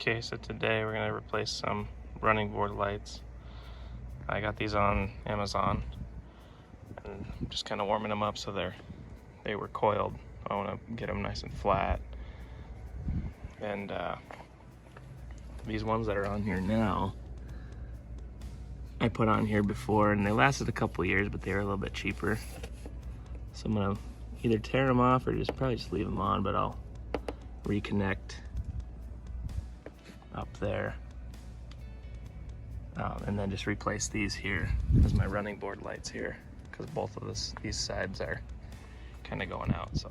Okay, so today we're gonna replace some running board lights. I got these on Amazon and I'm just kind of warming them up so they were coiled. I want to get them nice and flat. And these ones that are on here now, I put on here before and they lasted a couple years, but they were a little bit cheaper. So I'm gonna either tear them off or probably just leave them on, but I'll reconnect up there. And then just replace these here as my running board lights here, because both of these sides are kind of going out. So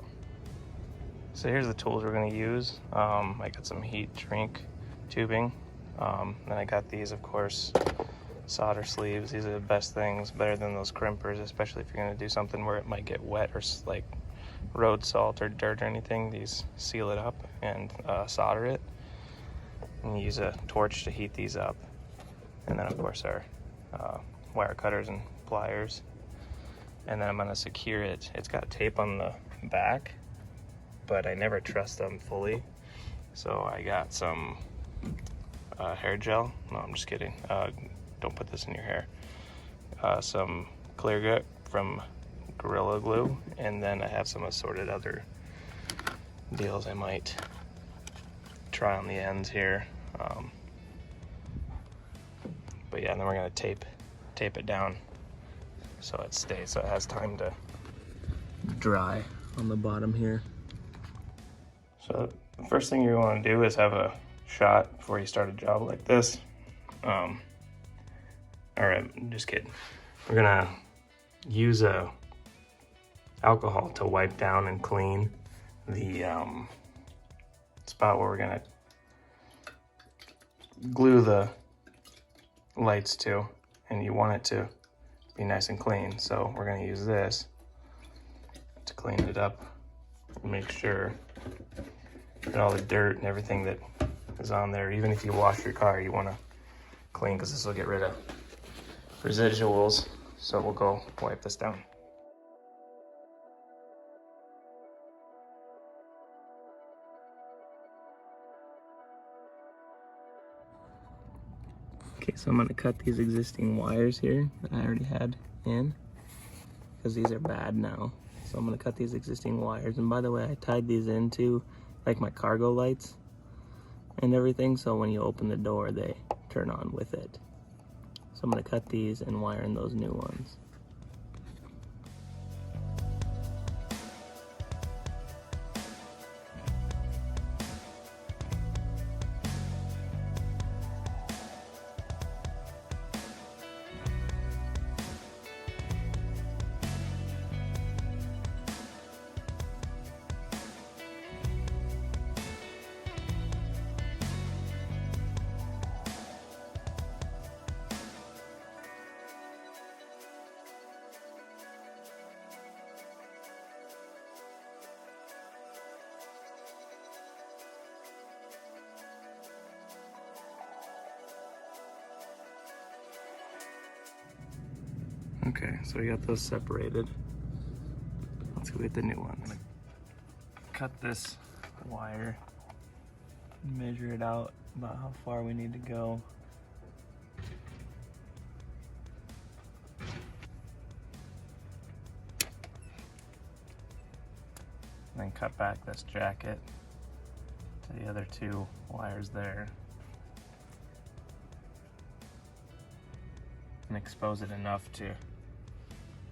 here's the tools we're going to use. I got some heat shrink tubing. Then I got these, of course, solder sleeves. These are the best things, better than those crimpers, especially if you're going to do something where it might get wet or like road salt or dirt or anything. These seal it up and solder it. And use a torch to heat these up. And then of course our wire cutters and pliers. And then I'm gonna secure it. It's got tape on the back, but I never trust them fully. So I got some hair gel. No, I'm just kidding. Don't put this in your hair. Some clear grit from Gorilla Glue. And then I have some assorted other deals I might try on the ends here. But yeah, and then we're gonna tape it down so it stays, so it has time to dry on the bottom here. So the first thing you want to do is have a shot before you start a job like this. All right, I'm just kidding. We're gonna use alcohol to wipe down and clean the spot where we're gonna glue the lights to, and you want it to be nice and clean. So we're going to use this to clean it up and make sure that all the dirt and everything that is on there, even if you wash your car, you want to clean, because this will get rid of residuals. So we'll go wipe this down. Okay, so I'm gonna cut these existing wires here that I already had in, because these are bad now. So I'm gonna cut these existing wires. And by the way, I tied these into like my cargo lights and everything, so when you open the door, they turn on with it. So I'm gonna cut these and wire in those new ones. Okay, so we got those separated. Let's go get the new ones. I'm gonna cut this wire, measure it out about how far we need to go. And then cut back this jacket to the other two wires there. And expose it enough to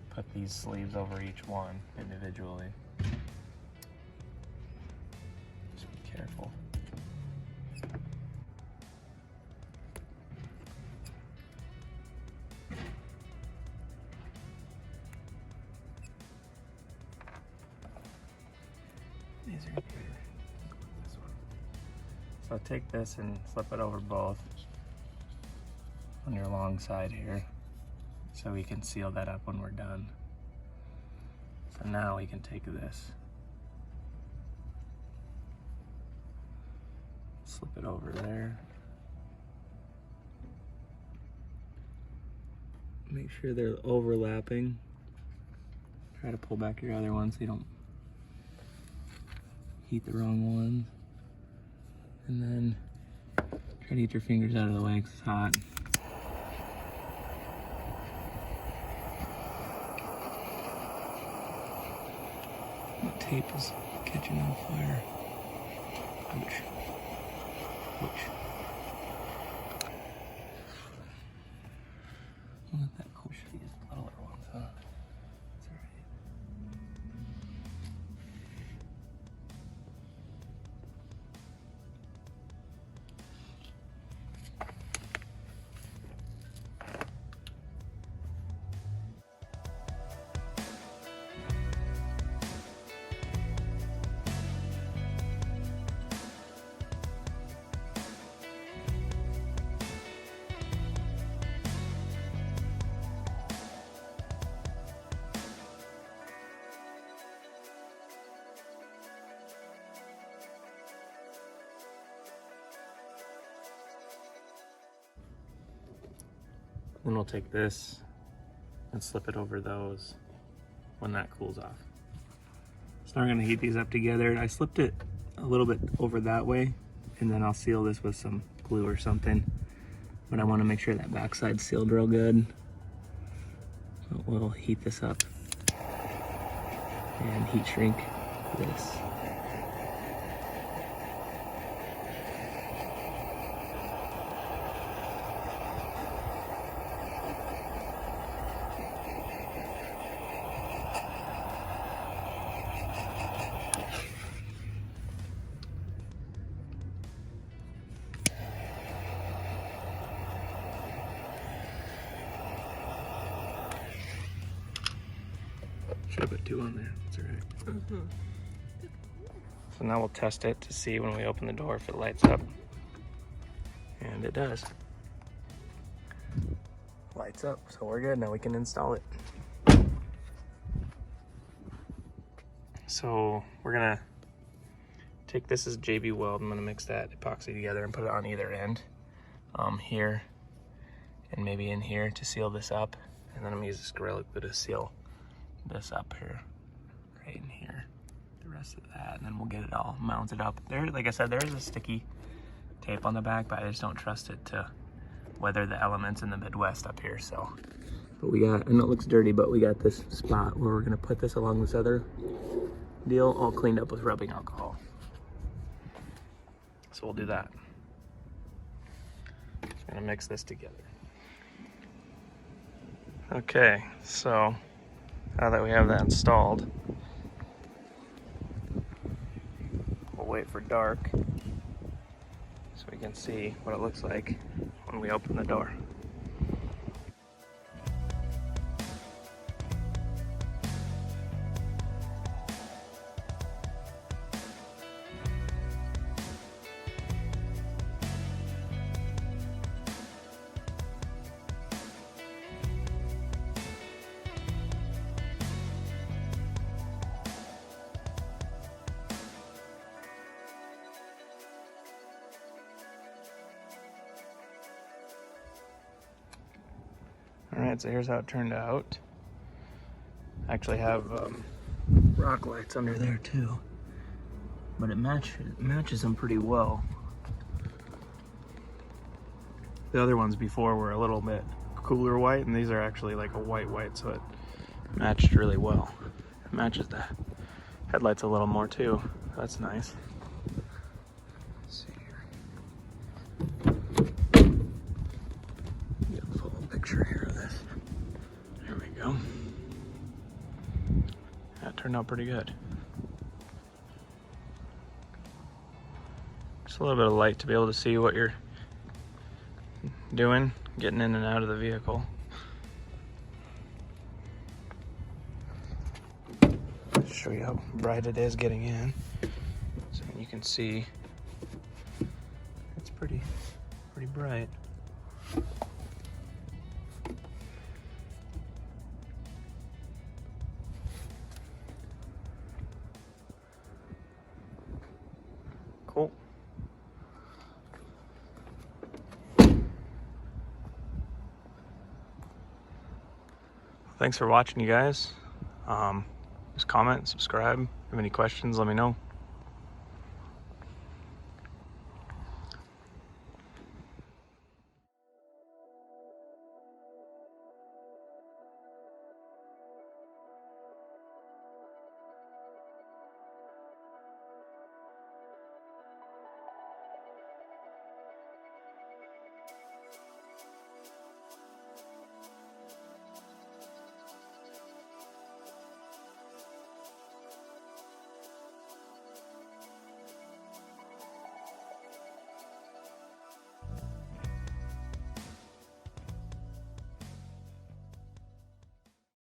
put these sleeves over each one individually. Just be careful. These are here. This one. So take this and flip it over both on your long side here, so we can seal that up when we're done. So now we can take this, slip it over there, make sure they're overlapping. Try to pull back your other one so you don't heat the wrong ones. And then Try to get your fingers out of the way because it's hot. The tape is catching on fire. Ouch. Ouch. Not that cool. Should use the littler ones, huh? It's alright. Then we'll take this and slip it over those when that cools off. So now we're gonna heat these up together. I slipped it a little bit over that way, and then I'll seal this with some glue or something. But I wanna make sure that backside's sealed real good. So we'll heat this up and heat shrink this. Should have put 2 on there. That's all right. So now we'll test it to see when we open the door if it lights up. And it does. Lights up, so we're good. Now we can install it. So we're gonna take this as JB Weld. I'm gonna mix that epoxy together and put it on either end. Here and maybe in here to seal this up. And then I'm gonna use this Gorilla Glue to seal this up here, right in here, the rest of that, and then we'll get it all mounted up. There, like I said, there is a sticky tape on the back, but I just don't trust it to weather the elements in the Midwest up here, so. But we got, I know it looks dirty, but we got this spot where we're gonna put this along this other deal, all cleaned up with rubbing alcohol. So we'll do that. Just gonna mix this together. Okay, so now that we have that installed, we'll wait for dark so we can see what it looks like when we open the door. Alright, so here's how it turned out. I actually have rock lights under there too, but it matches them pretty well. The other ones before were a little bit cooler white, and these are actually like a white, so it matched really well. It matches the headlights a little more too. That's nice. Let's see here. Get a full picture here of this. There we go. That turned out pretty good. Just a little bit of light to be able to see what you're doing, getting in and out of the vehicle. Show you how bright it is getting in. So you can see it's pretty bright. Cool. Thanks for watching, you guys. Just comment, subscribe. If you have any questions, let me know.